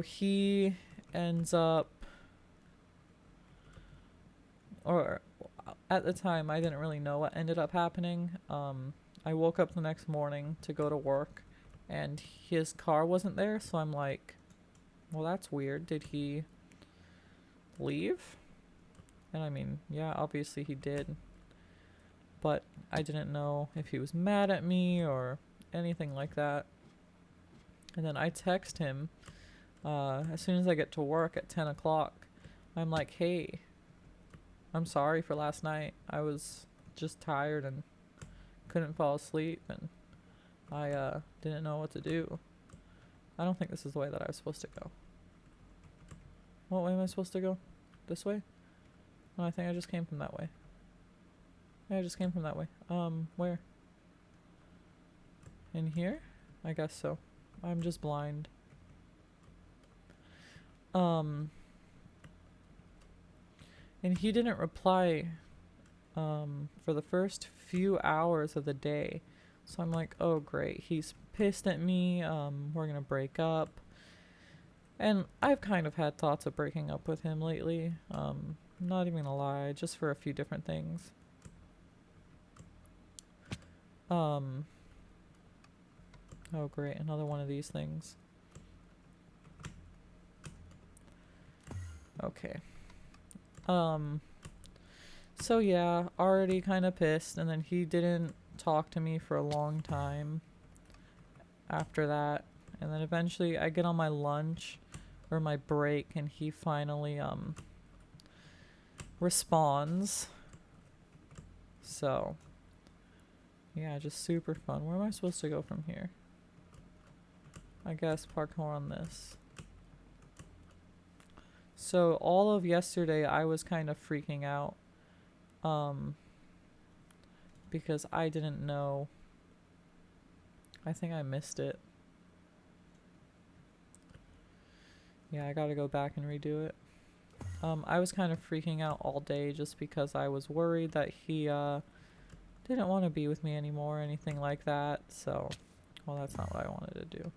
he ends up, or at the time I didn't really know what ended up happening. I woke up the next morning to go to work and his car wasn't there, so I'm like, well, that's weird. Did he leave? And I mean, yeah, obviously he did. But I didn't know if he was mad at me or anything like that. And then I text him as soon as I get to work at 10 o'clock. I'm like, hey, I'm sorry for last night. I was just tired and couldn't fall asleep, and I didn't know what to do. I don't think this is the way that I was supposed to go. What way am I supposed to go? This way? No, I think I just came from that way. Yeah, I just came from that way. Where? In here? I guess so. I'm just blind. And he didn't reply for the first few hours of the day. So I'm like, oh great, he's pissed at me, we're gonna break up. And I've kind of had thoughts of breaking up with him lately. Not even gonna lie, just for a few different things. Oh great, another one of these things. Okay. So yeah, already kind of pissed, and then he didn't talk to me for a long time after that. And then eventually I get on my lunch or my break and he finally responds. So yeah, just super fun. Where am I supposed to go from here? I guess parkour on this. So all of yesterday I was kind of freaking out because I didn't know. I think I missed it. Yeah, I gotta go back and redo it. I was kind of freaking out all day just because I was worried that he didn't want to be with me anymore or anything like that. So, well, that's not what I wanted to do.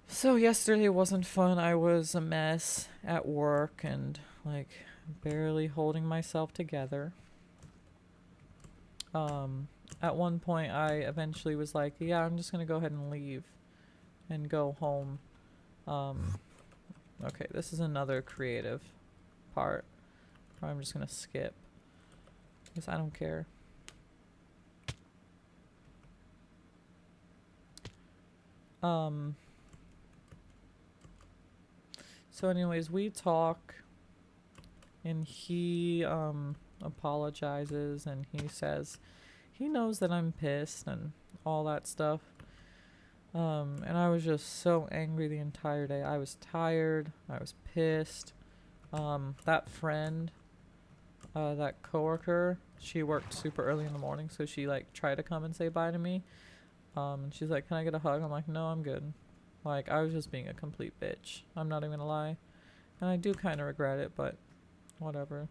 So yesterday wasn't fun. I was a mess at work and like barely holding myself together. At one point I eventually was like, yeah, I'm just gonna go ahead and leave and go home. Okay, this is another creative part where I'm just gonna skip because I don't care. So anyways, we talk and he apologizes and he says he knows that I'm pissed and all that stuff. And I was just so angry the entire day. I was tired. I was pissed. That friend, that coworker, she worked super early in the morning, so she like tried to come and say bye to me. And she's like, "Can I get a hug?" I'm like, "No, I'm good." Like, I was just being a complete bitch. I'm not even gonna lie. And I do kind of regret it, but whatever.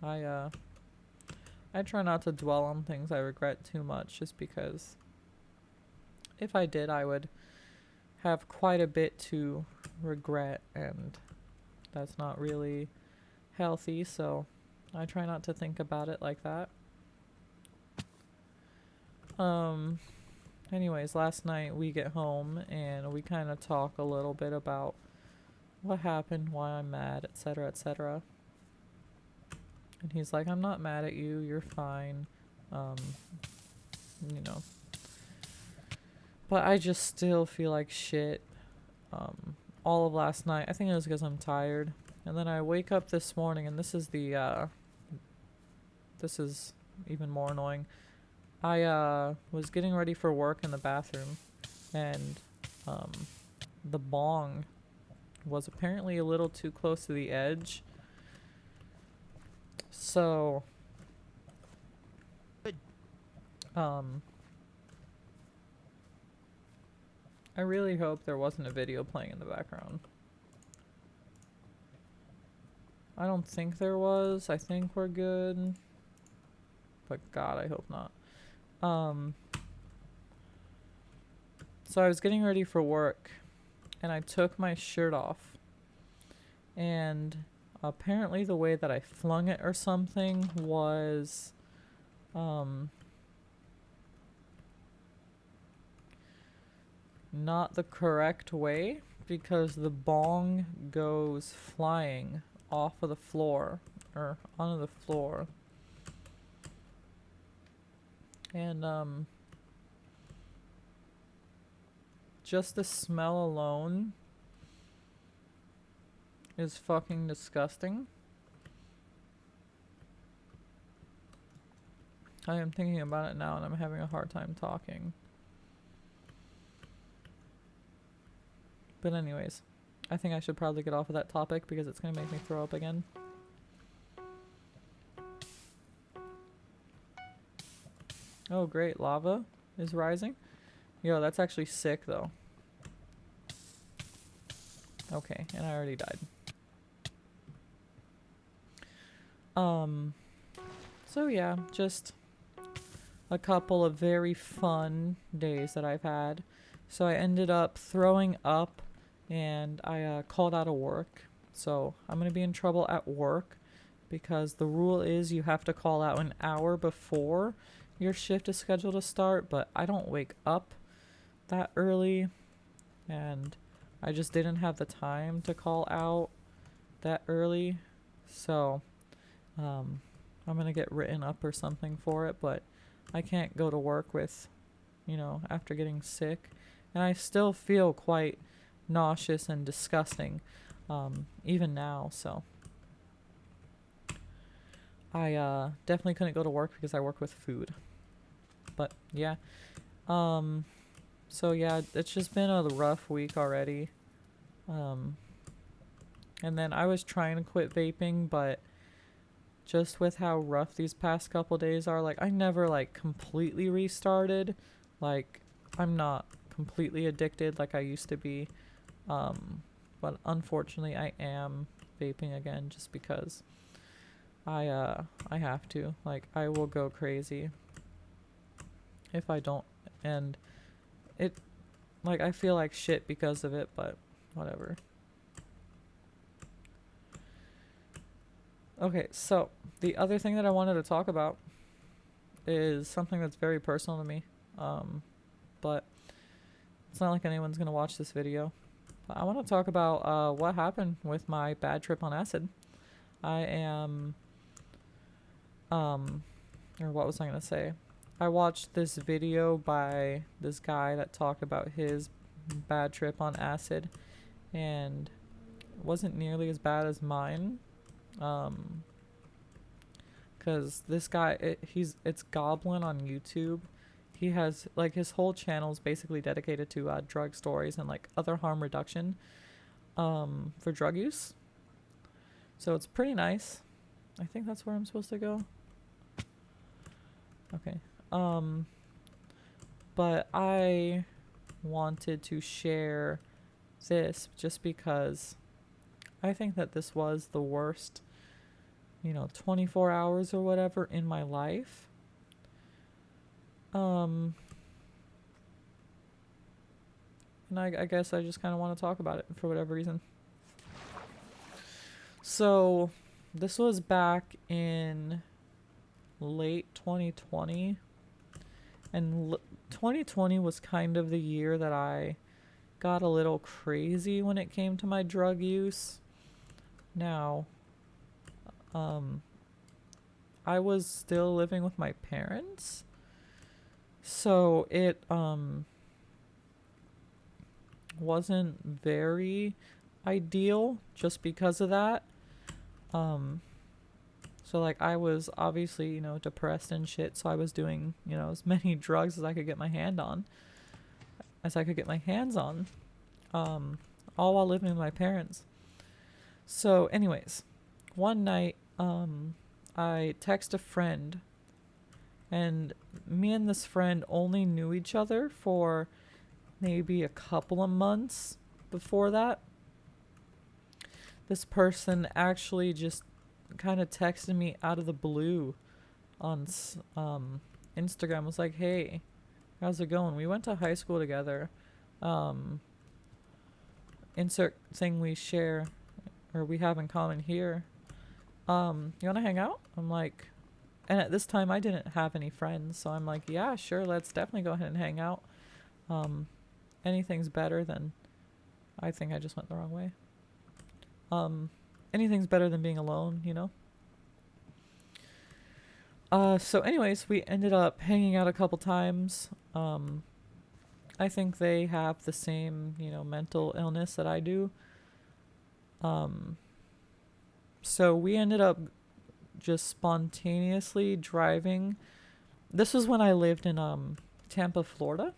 I try not to dwell on things I regret too much, just because if I did, I would have quite a bit to regret, and that's not really healthy, so I try not to think about it like that. Anyways, last night we get home and we kind of talk a little bit about what happened, why I'm mad, etc., etc. And he's like, I'm not mad at you, you're fine. You know. But I just still feel like shit. All of last night. I think it was because I'm tired. And then I wake up this morning and this is even more annoying. I was getting ready for work in the bathroom and the bong was apparently a little too close to the edge. So I really hope there wasn't a video playing in the background. I don't think there was. I think we're good. But God, I hope not. So I was getting ready for work and I took my shirt off, and apparently the way that I flung it or something was not the correct way, because the bong goes flying off of the floor or onto the floor. And just the smell alone is fucking disgusting. I am thinking about it now and I'm having a hard time talking. But anyways, I think I should probably get off of that topic because it's going to make me throw up again. Oh great, lava is rising. Yo, that's actually sick though. Okay, and I already died. So yeah, just a couple of very fun days that I've had. So I ended up throwing up and I called out of work. So I'm going to be in trouble at work because the rule is you have to call out an hour before your shift is scheduled to start, but I don't wake up that early and I just didn't have the time to call out that early. So I'm going to get written up or something for it, but I can't go to work with, after getting sick. And I still feel quite nauseous and disgusting, even now. So I definitely couldn't go to work because I work with food. But yeah. So yeah, it's just been a rough week already. And then I was trying to quit vaping, but just with how rough these past couple days are, like I never like completely restarted. Like I'm not completely addicted like I used to be. But unfortunately I am vaping again just because I have to. Like I will go crazy if I don't, and it, like I feel like shit because of it, but whatever. Okay, so the other thing that I wanted to talk about is something that's very personal to me, but it's not like anyone's gonna watch this video. But I want to talk about what happened with my bad trip on acid. I am, or what was I gonna say? I watched this video by this guy that talked about his bad trip on acid, and it wasn't nearly as bad as mine. Cause this guy, it's Goblin on YouTube. He has like his whole channel is basically dedicated to drug stories and like other harm reduction, for drug use. So it's pretty nice. I think that's where I'm supposed to go. Okay. But I wanted to share this just because I think that this was the worst, 24 hours or whatever in my life. And I guess I just kind of want to talk about it for whatever reason. So this was back in late 2020, and 2020 was kind of the year that I got a little crazy when it came to my drug use. Now, I was still living with my parents, so it wasn't very ideal just because of that. So like I was obviously, depressed and shit, so I was doing, as many drugs as I could get my hands on, all while living with my parents. So anyways, one night, I text a friend, and me and this friend only knew each other for maybe a couple of months before that. This person actually just kind of texted me out of the blue on Instagram. Was like, hey, how's it going? We went to high school together. Um, insert thing we share or we have in common here. You want to hang out? I'm like, and at this time I didn't have any friends, so I'm like, yeah, sure, let's definitely go ahead and hang out. Anything's better than, I think I just went the wrong way. Anything's better than being alone, you know? So anyways, we ended up hanging out a couple times. I think they have the same, you know, mental illness that I do. So we ended up just spontaneously driving. This was when I lived in Tampa, Florida.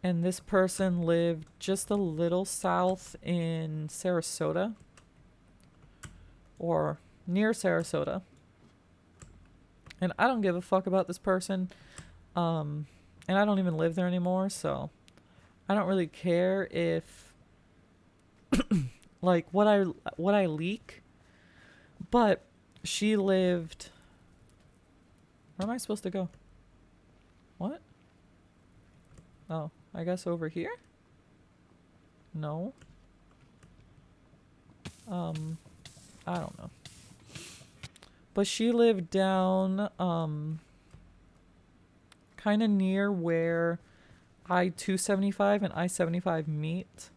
And this person lived just a little south in Sarasota. Or near Sarasota. And I don't give a fuck about this person. And I don't even live there anymore, so I don't really care if like what I leak. But she lived, where am I supposed to go? What? Oh, I guess over here? No. I don't know. But she lived down kind of near where I-275 and I-75 meet.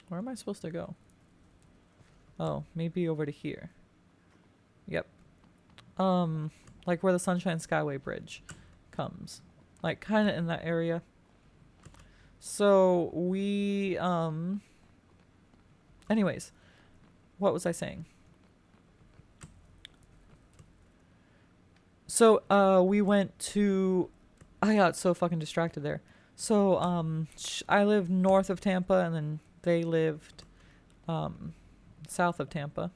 Where am I supposed to go? Oh, maybe over to here. Yep. Like where the Sunshine Skyway Bridge comes. Like kind of in that area. So we, anyways, what was I saying? So, we went to, I got so fucking distracted there. So, I lived north of Tampa and then they lived, south of Tampa.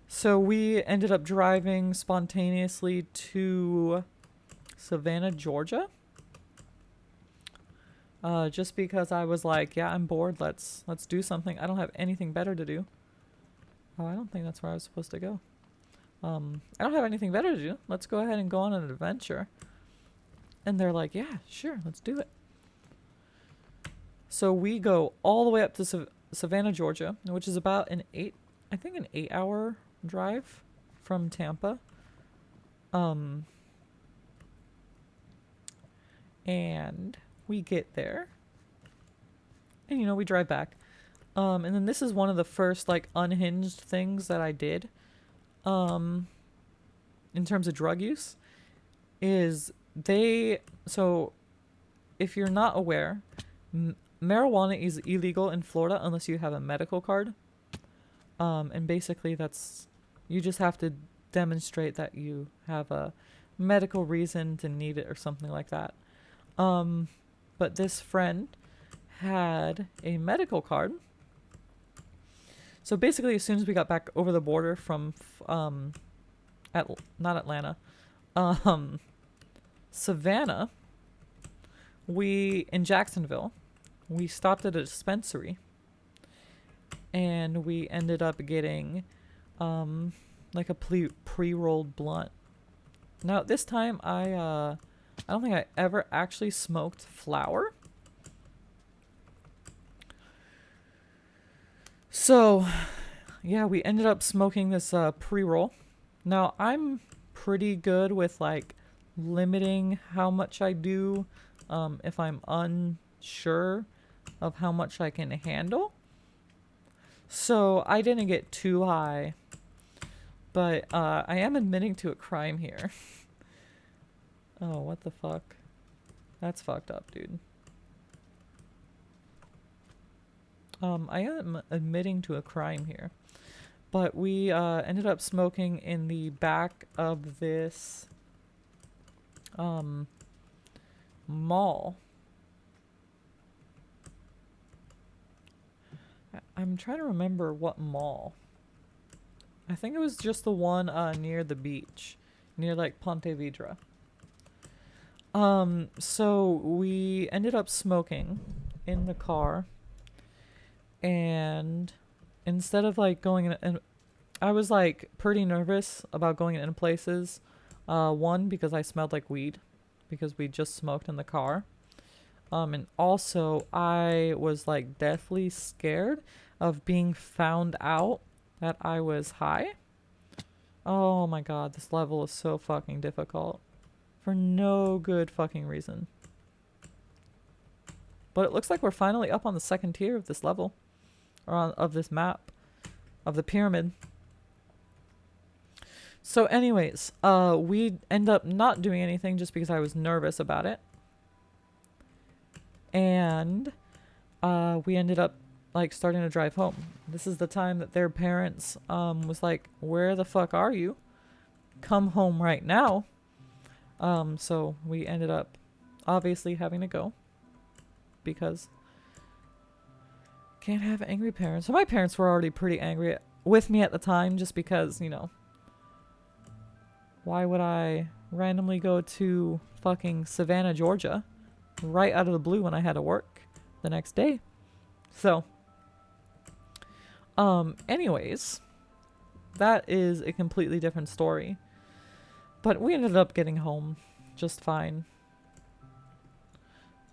So we ended up driving spontaneously to Savannah, Georgia. Just because I was like, yeah, I'm bored. Let's do something. I don't have anything better to do. Oh, I don't think that's where I was supposed to go. I don't have anything better to do. Let's go ahead and go on an adventure. And they're like, yeah, sure, let's do it. So we go all the way up to Savannah, Georgia, which is about an 8-hour drive from Tampa. And we get there. And, you know, we drive back. And then this is one of the first, like, unhinged things that I did. In terms of drug use, is so if you're not aware, marijuana is illegal in Florida unless you have a medical card. And basically you just have to demonstrate that you have a medical reason to need it or something like that. But this friend had a medical card. So basically, as soon as we got back over the border from, not Atlanta, Savannah, in Jacksonville, we stopped at a dispensary, and we ended up getting, like a pre-rolled blunt. Now, this time, I don't think I ever actually smoked flower. So, yeah, we ended up smoking this pre-roll. Now, I'm pretty good with, like, limiting how much I do if I'm unsure of how much I can handle. So, I didn't get too high. But I am admitting to a crime here. Oh, what the fuck? That's fucked up, dude. I am admitting to a crime here. But we ended up smoking in the back of this mall. I'm trying to remember what mall. I think it was just the one near the beach. Near like Ponte Vedra. So we ended up smoking in the car. And instead of like going in, I was like pretty nervous about going in places. One, because I smelled like weed. because we just smoked in the car. And also I was like deathly scared of being found out that I was high. Oh my god, this level is so fucking difficult. For no good fucking reason. But it looks like we're finally up on the second tier of this level. Or of this map. Of the pyramid. So anyways, we end up not doing anything just because I was nervous about it. And we ended up like starting to drive home. This is the time that their parents was like, where the fuck are you? Come home right now. So we ended up obviously having to go because can't have angry parents. So my parents were already pretty angry with me at the time just because, you know, why would I randomly go to fucking Savannah, Georgia right out of the blue when I had to work the next day? So anyways, that is a completely different story. But we ended up getting home just fine.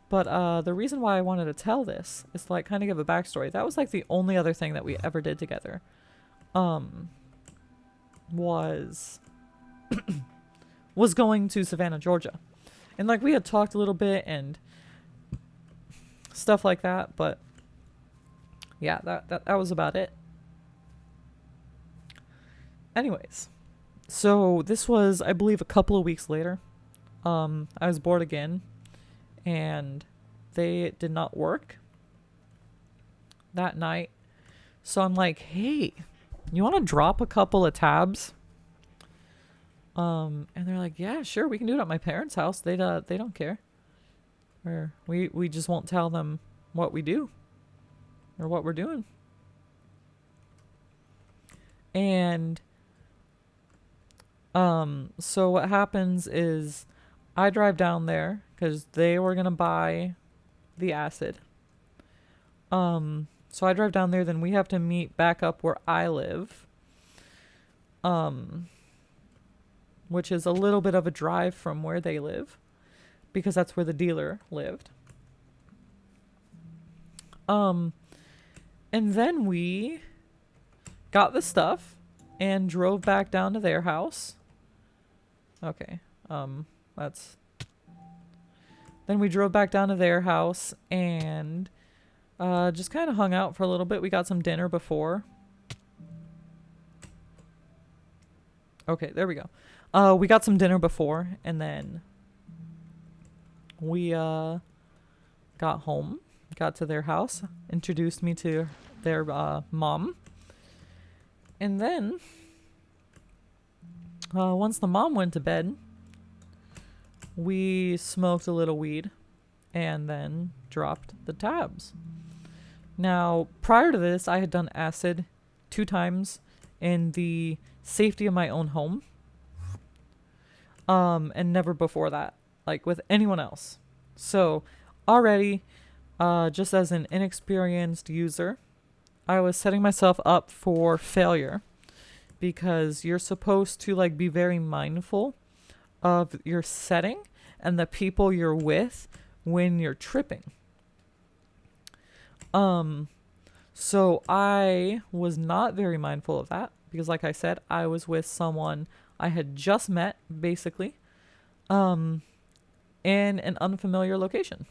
But the reason why I wanted to tell this is to like kind of give a backstory. That was like the only other thing that we ever did together. Was was going to Savannah, Georgia. And like we had talked a little bit and stuff like that, but yeah, that was about it. Anyways, so this was, I believe, a couple of weeks later. I was bored again, and they did not work that night. So I'm like, hey, you want to drop a couple of tabs? And they're like, yeah, sure, we can do it at my parents' house. They don't care. Or we just won't tell them what we do or what we're doing. And so what happens is I drive down there because they were gonna buy the acid. So I drive down there, then we have to meet back up where I live. Which is a little bit of a drive from where they live because that's where the dealer lived. And then we got the stuff and drove back down to their house. Okay. Then we drove back down to their house and just kind of hung out for a little bit. We got some dinner before. Okay, there we go. We got some dinner before, and then we got home, got to their house, introduced me to their mom. And then once the mom went to bed, we smoked a little weed and then dropped the tabs. Now, prior to this, I had done acid 2 times in the safety of my own home. And never before that, like with anyone else. So already, just as an inexperienced user, I was setting myself up for failure because you're supposed to like be very mindful of your setting and the people you're with when you're tripping. So I was not very mindful of that because like I said, I was with someone I had just met basically, in an unfamiliar location.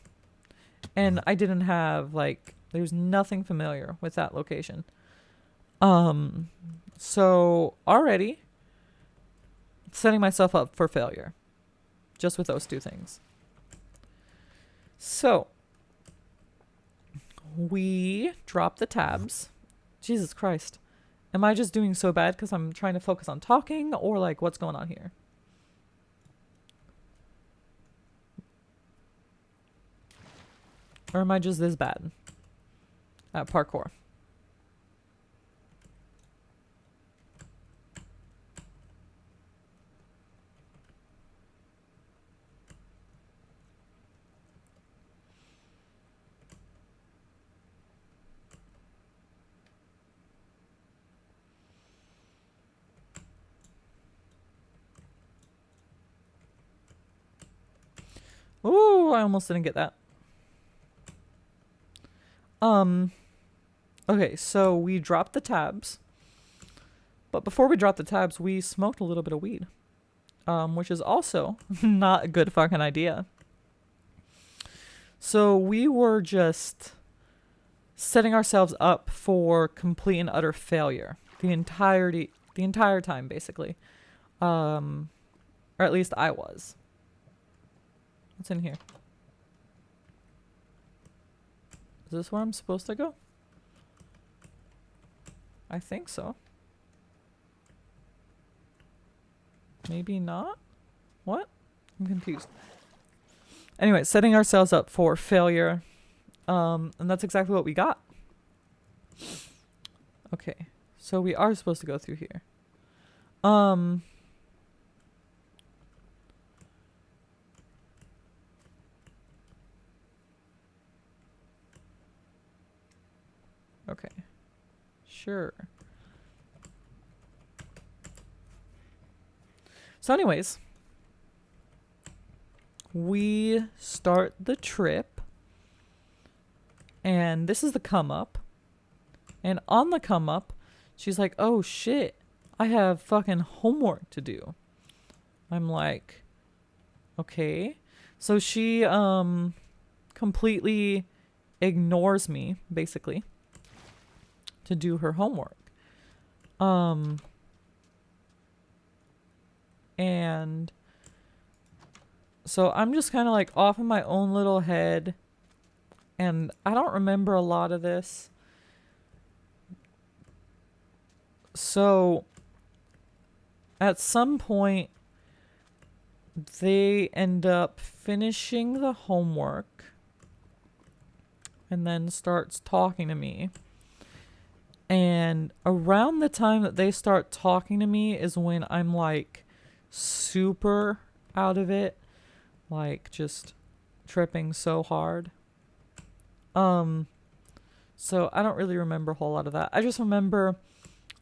And I didn't have like, there's nothing familiar with that location. So already setting myself up for failure just with those 2 things. So we dropped the tabs. Jesus Christ. Am I just doing so bad because I'm trying to focus on talking, or like what's going on here? Or am I just this bad at parkour? Ooh, I almost didn't get that. Okay, so we dropped the tabs. But before we dropped the tabs, we smoked a little bit of weed. Which is also not a good fucking idea. So we were just setting ourselves up for complete and utter failure. The entire time, basically. Or at least I was. What's in here? Is this where I'm supposed to go? I think so. Maybe not? What? I'm confused. Anyway, setting ourselves up for failure. And that's exactly what we got. Okay. So we are supposed to go through here. Okay. Sure. So anyways, we start the trip, and this is the come up, and on the come up, she's like, oh shit, I have fucking homework to do. I'm like, okay. So she completely ignores me, basically, to do her homework. And so I'm just kind of like off in my own little head, and I don't remember a lot of this. So at some point they end up finishing the homework and then starts talking to me. And around the time that they start talking to me is when I'm like super out of it, like just tripping so hard. So I don't really remember a whole lot of that. I just remember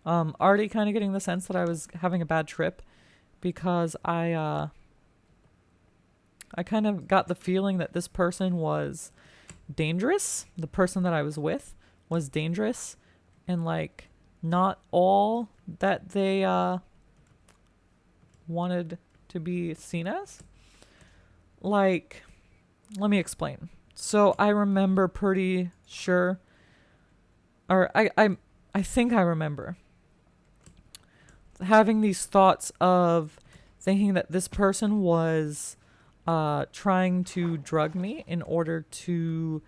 already kind of getting the sense that I was having a bad trip, because I kind of got the feeling that this person was dangerous. The person that I was with was dangerous, and like not all that they wanted to be seen as. Like, let me explain. So I remember pretty sure, or I think I remember having these thoughts of thinking that this person was trying to drug me in order to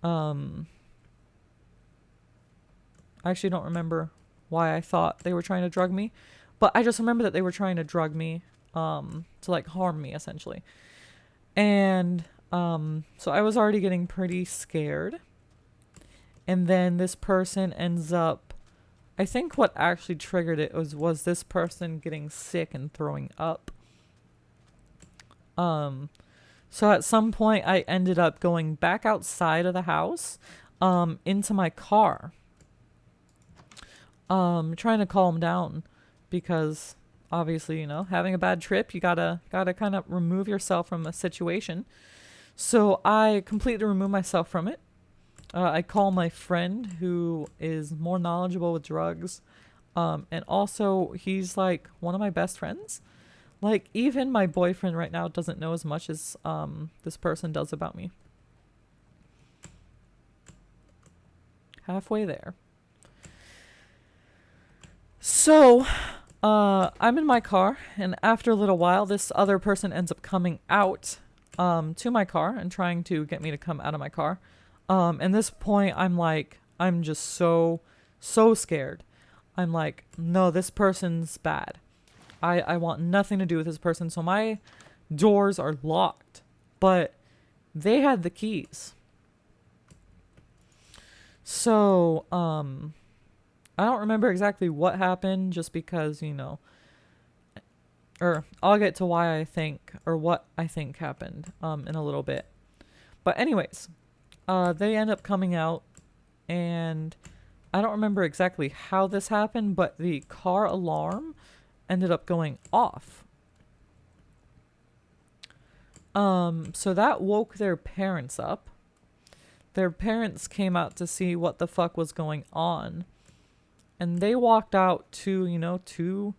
I actually don't remember why I thought they were trying to drug me, but I just remember that they were trying to drug me to like harm me, essentially. And so I was already getting pretty scared. And then this person ends up, I think what actually triggered it was this person getting sick and throwing up. So at some point I ended up going back outside of the house, into my car, trying to calm down, because obviously, you know, having a bad trip, you gotta kind of remove yourself from a situation. So I completely remove myself from it. I call my friend who is more knowledgeable with drugs. And also he's like one of my best friends. Like even my boyfriend right now doesn't know as much as this person does about me. Halfway there. So I'm in my car, and after a little while, this other person ends up coming out to my car and trying to get me to come out of my car. And this point, I'm just so scared. I'm like, no, this person's bad. I want nothing to do with this person. So my doors are locked, but they had the keys. So, I don't remember exactly what happened, just because, you know, or I'll get to why I think, or what I think happened, in a little bit. But anyways, they end up coming out, and I don't remember exactly how this happened, but the car alarm ended up going off. So that woke their parents up. Their parents came out to see what the fuck was going on. And they walked out to,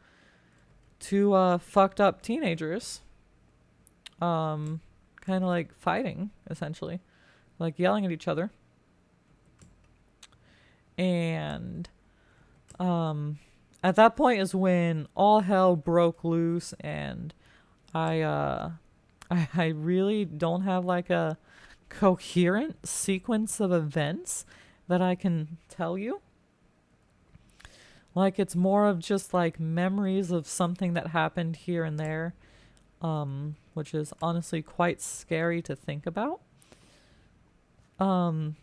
two fucked up teenagers. Kind of like fighting, essentially. Like yelling at each other. And at that point is when all hell broke loose, and I really don't have like a coherent sequence of events that I can tell you. Like, it's more of just like memories of something that happened here and there, which is honestly quite scary to think about. But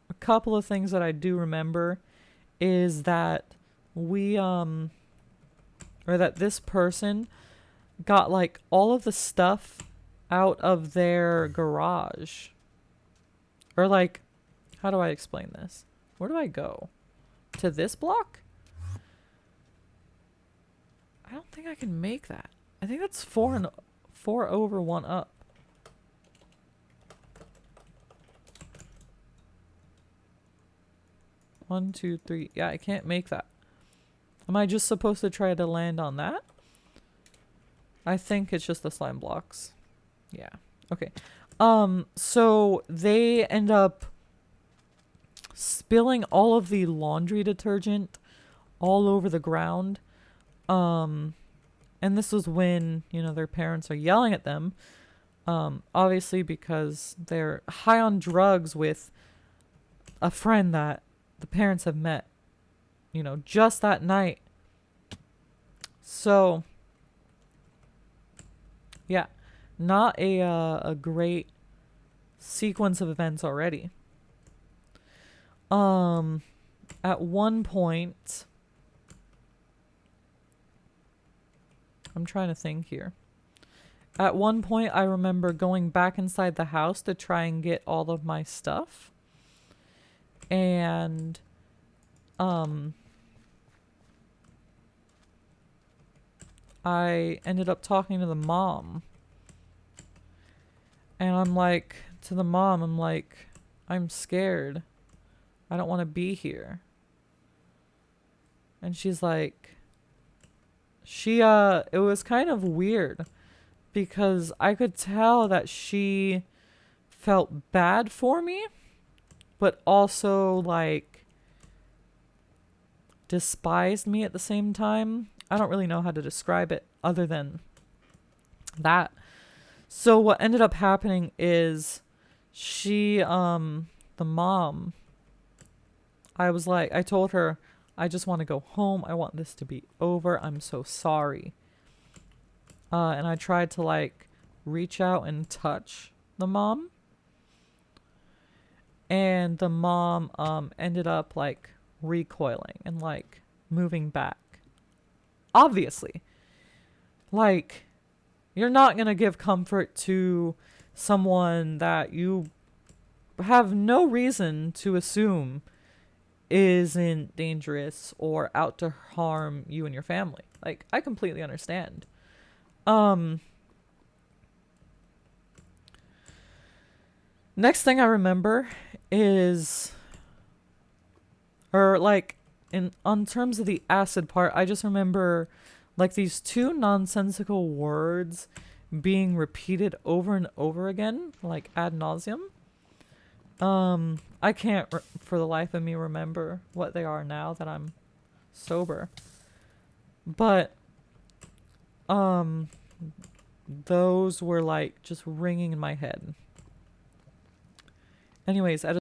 a couple of things that I do remember is that or that this person got like all of the stuff out of their garage. Or like, how do I explain this? Where do I go? To this block? I don't think I can make that. I think that's 4 over 1 up. One, two, three. Yeah, I can't make that. Am I just supposed to try to land on that? I think it's just the slime blocks. Yeah. Okay. So they end up spilling all of the laundry detergent all over the ground. And this was when, their parents are yelling at them. Obviously because they're high on drugs with a friend that the parents have met, just that night. So, yeah, not a great sequence of events already. At one point, I'm trying to think here. At one point, I remember going back inside the house to try and get all of my stuff. And, I ended up talking to the mom. And I'm like, to the mom, I'm like, I'm scared. I don't want to be here. And she's like, it was kind of weird because I could tell that she felt bad for me, but also like despised me at the same time. I don't really know how to describe it other than that. So what ended up happening is the mom, I told her, I just want to go home. I want this to be over. I'm so sorry. And I tried to like reach out and touch the mom. And the mom ended up like recoiling and like moving back. Obviously. Like, you're not going to give comfort to someone that you have no reason to assume isn't dangerous or out to harm you and your family. Like, I completely understand. Next thing I remember is, or like, on terms of the acid part, I just remember like these two nonsensical words being repeated over and over again, like ad nauseum. I can't for the life of me remember what they are now that I'm sober. But those were like just ringing in my head. Anyways, at